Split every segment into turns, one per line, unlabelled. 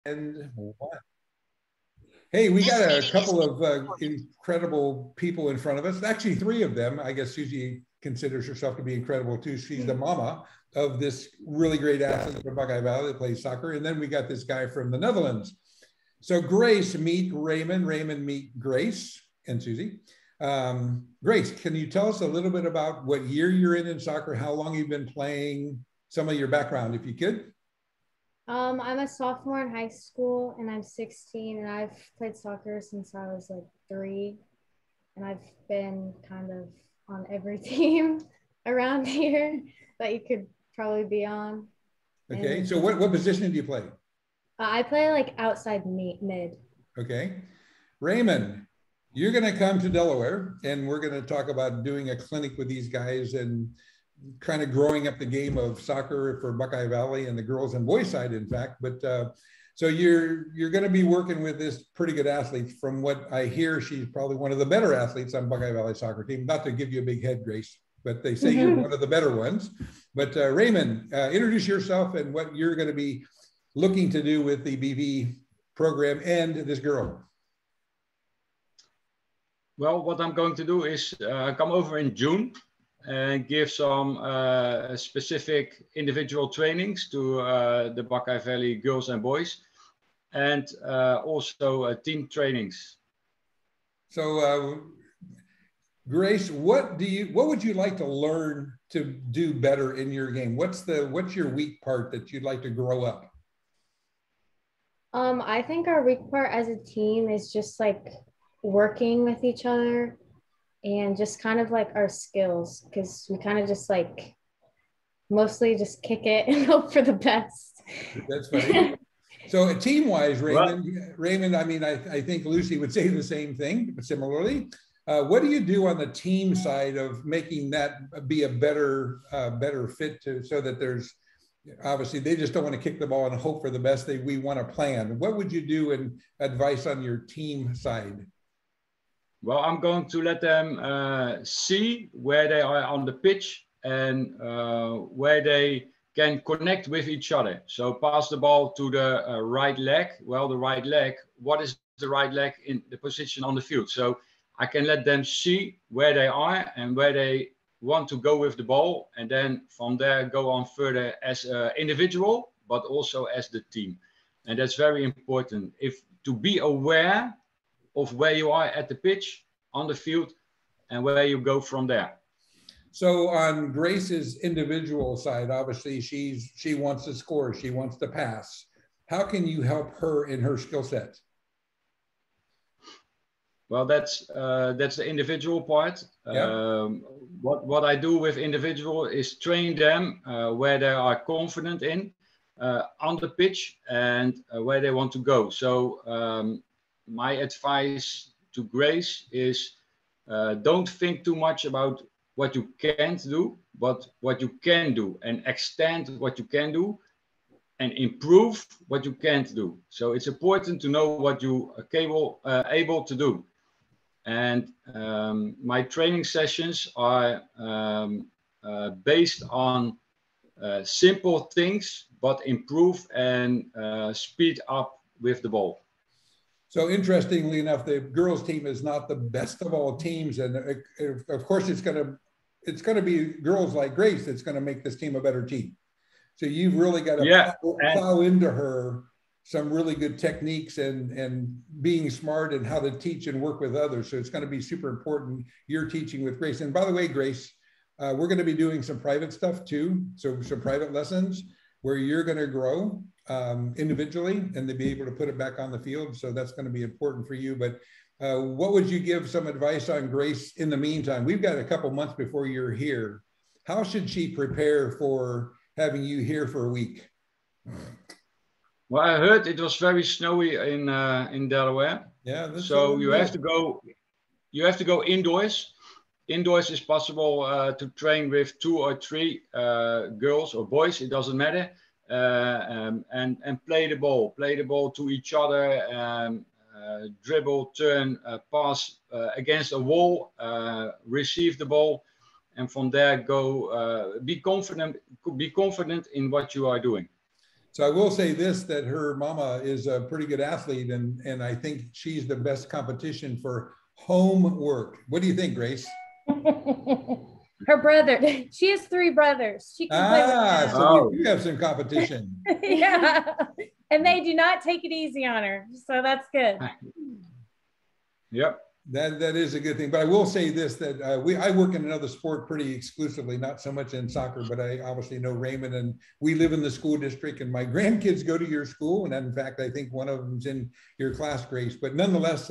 And hey, we got a couple of incredible people in front of us. Actually, three of them. I guess Susie considers herself to be incredible too. She's the mama of this really great athlete from Buckeye Valley that plays soccer. And then we got this guy from the Netherlands. So Grace, meet Raymond. Raymond, meet Grace and Susie. Grace, can you tell us a little bit about what year you're in soccer, how long you've been playing, some of your background, if you could?
I'm a sophomore in high school and I'm 16 and I've played soccer since I was like 3 and I've been kind of on every team around here that you could probably be on.
Okay,
and
so what position do you play?
I play like outside mid.
Okay. Raymond, you're going to come to Delaware and we're going to talk about doing a clinic with these guys and kind of growing up the game of soccer for Buckeye Valley and the girls and boys side, in fact. But so you're going to be working with this pretty good athlete. From what I hear, she's probably one of the better athletes on Buckeye Valley soccer team. Not to give you a big head, Grace, but they say you're one of the better ones. But Raymond, introduce yourself and what you're going to be looking to do with the BV program and this girl.
Well, what I'm going to do is come over in June and give some specific individual trainings to the Buckeye Valley girls and boys, and also team trainings.
So, Grace, what would you like to learn to do better in your game? What's your weak part that you'd like to grow up?
I think our weak part as a team is just like working with each other and just kind of like our skills, because we kind of just like mostly just kick it and hope for the best.
That's funny. So team-wise, Raymond, I mean, I think Lucy would say the same thing, but similarly. What do you do on the team side of making that be a better fit so that there's, obviously they just don't want to kick the ball and hope for the best. We want to plan. What would you do in advice on your team side?
Well, I'm going to let them see where they are on the pitch and where they can connect with each other. So pass the ball to the right leg. Well, the right leg, what is the right leg in the position on the field? So I can let them see where they are and where they want to go with the ball. And then from there, go on further as an individual, but also as the team. And that's very important. To be aware of where you are at the pitch, on the field, and where you go from there.
So on Grace's individual side, obviously she wants to score, she wants to pass. How can you help her in her skill set?
Well, that's the individual part.
Yeah.
What I do with individual is train them where they are confident in on the pitch and where they want to go. So my advice to Grace is don't think too much about what you can't do, but what you can do, and extend what you can do and improve what you can't do. So it's important to know what you are able to do. And my training sessions are based on simple things, but improve and speed up with the ball.
So interestingly enough, the girls team is not the best of all teams. And of course, it's going to be girls like Grace that's going to make this team a better team. So you've really got to plow into her some really good techniques and being smart and how to teach and work with others. So it's going to be super important, you're teaching with Grace. And by the way, Grace, we're going to be doing some private stuff too. So some private lessons where you're going to grow individually and to be able to put it back on the field. So that's going to be important for you. But what would you give some advice on Grace in the meantime? We've got a couple months before you're here. How should she prepare for having you here for a week?
Well, I heard it was very snowy in Delaware.
Yeah.
So you have to go indoors. Indoors is possible to train with 2 or 3 girls or boys. It doesn't matter. And play the ball to each other, dribble, turn, pass against a wall, receive the ball, and from there go be confident in what you are doing.
So I will say this, that her mama is a pretty good athlete, and I think she's the best competition for homework. What do you think, Grace?
Her brother. She has 3 brothers. She can play with them.
So we do have some competition.
Yeah. And they do not take it easy on her. So that's good.
Yep.
That is a good thing. But I will say this, that I work in another sport pretty exclusively, not so much in soccer, but I obviously know Raymond, and we live in the school district, and my grandkids go to your school. And in fact, I think one of them's in your class, Grace. But nonetheless,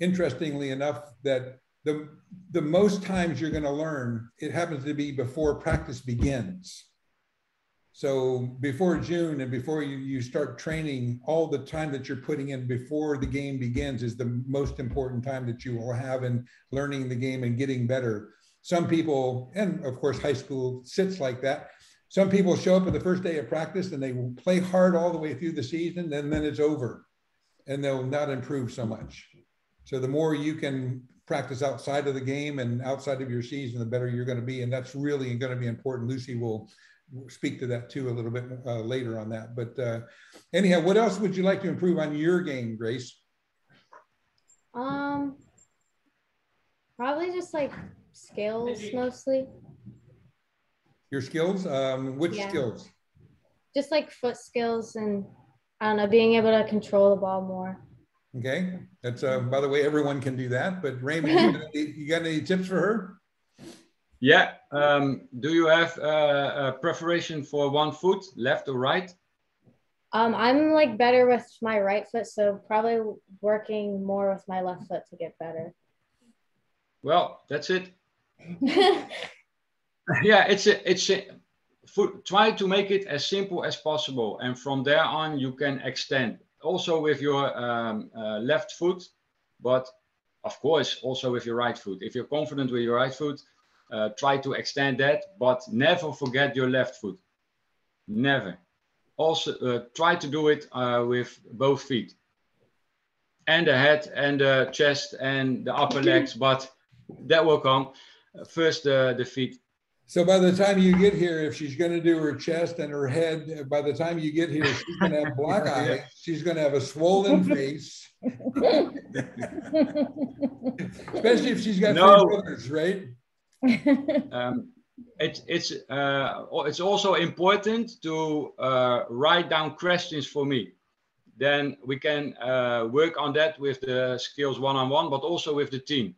interestingly enough, that the most times you're going to learn, it happens to be before practice begins. So before June and before you start training, all the time that you're putting in before the game begins is the most important time that you will have in learning the game and getting better. Some people, and of course, high school sits like that. Some people show up at the first day of practice and they will play hard all the way through the season, and then it's over and they'll not improve so much. So the more you can practice outside of the game and outside of your season, the better you're going to be. And that's really going to be important. Lucy will speak to that too a little bit later on that. But anyhow, what else would you like to improve on your game, Grace?
Probably just like skills mostly.
Your skills? Which skills?
Just like foot skills and, I don't know, being able to control the ball more.
Okay. That's, by the way, everyone can do that. But Raymond, you got any tips for her?
Yeah. Do you have a preparation for one foot, left or right?
I'm like better with my right foot, so probably working more with my left foot to get better.
Well, that's it. Yeah, try to make it as simple as possible, and from there on you can extend. Also with your left foot, but of course also with your right foot. If you're confident with your right foot, try to extend that, but never forget your left foot. Never. Also try to do it with both feet. And the head and the chest and the upper legs, but that will come. First the feet.
So by the time you get here, if she's going to do her chest and her head, by the time you get here, she's going to have black eye. She's going to have a swollen face. Especially if she's got 3 brothers, right?
It's also important to write down questions for me. Then we can work on that with the skills one-on-one, but also with the team.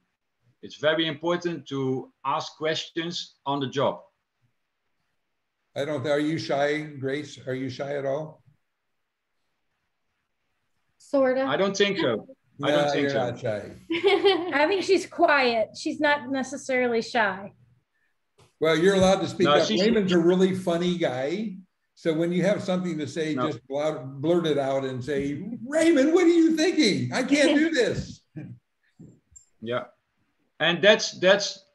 It's very important to ask questions on the job.
Are you shy, Grace? Are you shy at all?
Sort of.
I don't think so.
No,
I don't think
you're
so.
not shy.
I think she's quiet. She's not necessarily shy.
Well, you're allowed to speak up. Raymond's a really funny guy. So when you have something to say, just blurt it out and say, Raymond, what are you thinking? I can't do this.
Yeah. And that's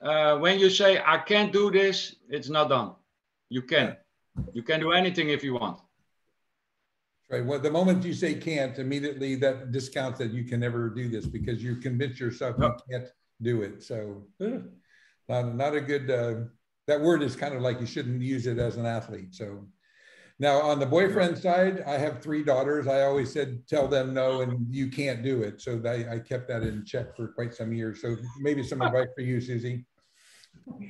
when you say, I can't do this, it's not done. You can. You can do anything if you want.
Right. Well, the moment you say can't, immediately that discounts that you can never do this because you convince yourself you can't do it. So not a good, that word is kind of like you shouldn't use it as an athlete. So now on the boyfriend side, I have 3 daughters. I always said, tell them no, and you can't do it. So I kept that in check for quite some years. So maybe some advice for you, Susie.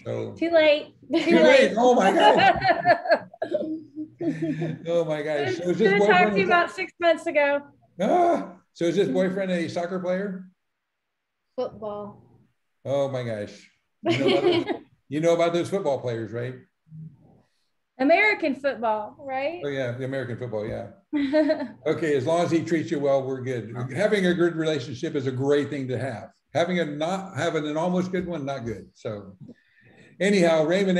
So,
Too late.
Too late. Oh my God. Oh my gosh. So
Should have talked to you about 6 months ago.
So is this boyfriend a soccer player?
Football.
Oh my gosh. You know about those football players, right?
American football, right?
Oh yeah, the American football, yeah. Okay, as long as he treats you well, we're good. Having a good relationship is a great thing to have. Having an almost good one, not good. So anyhow, Raymond,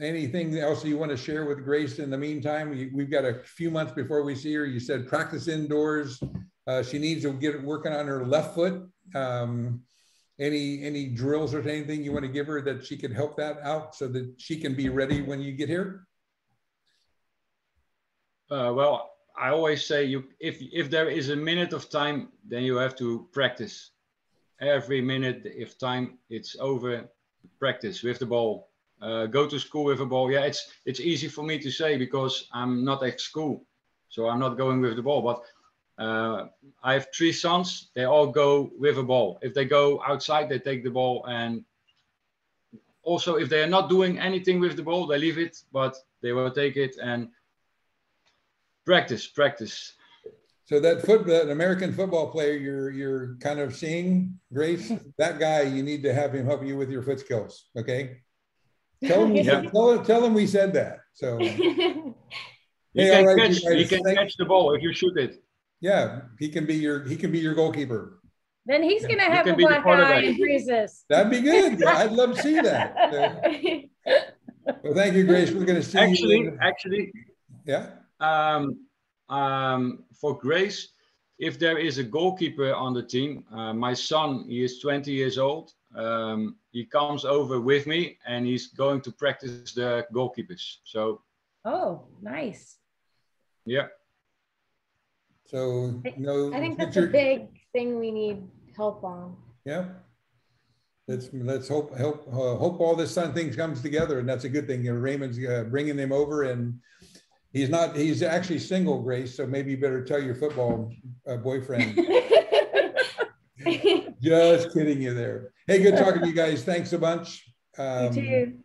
anything else you want to share with Grace in the meantime? We've got a few months before we see her. You said practice indoors. She needs to get working on her left foot. Any drills or anything you want to give her that she can help that out so that she can be ready when you get here?
Well, I always say if there is a minute of time, then you have to practice. Every minute, if time it's over, practice with the ball. go to school with a ball. Yeah, it's easy for me to say because I'm not at school, so I'm not going with the ball. But I have 3 sons. They all go with a ball. If they go outside, they take the ball, and also if they are not doing anything with the ball, they leave it, but they will take it and practice.
So that American football player you're kind of seeing, Grace, that guy, you need to have him help you with your foot skills. Okay. Tell him we said that. So
He
hey,
can,
all right,
catch,
you guys,
he can catch the ball if you shoot it.
yeah, he can be your goalkeeper.
Then he's going to
You
have
can
a
be the
black eye
quarterback.
and bruises.
That'd be good. Yeah, I'd love to see that. Well, thank you, Grace. We're going to see you.
Actually,
Yeah.
For Grace, if there is a goalkeeper on the team, my son, he is 20 years old. He comes over with me and he's going to practice the goalkeepers. So.
Oh, nice.
Yeah.
So no.
I think that's a big thing we need help on.
Yeah. Let's hope all this thing comes together, and that's a good thing. You know, Raymond's bringing him over, and he's actually single, Grace. So maybe you better tell your football boyfriend. Just kidding you there. Hey, good talking to you guys. Thanks a bunch.
You too.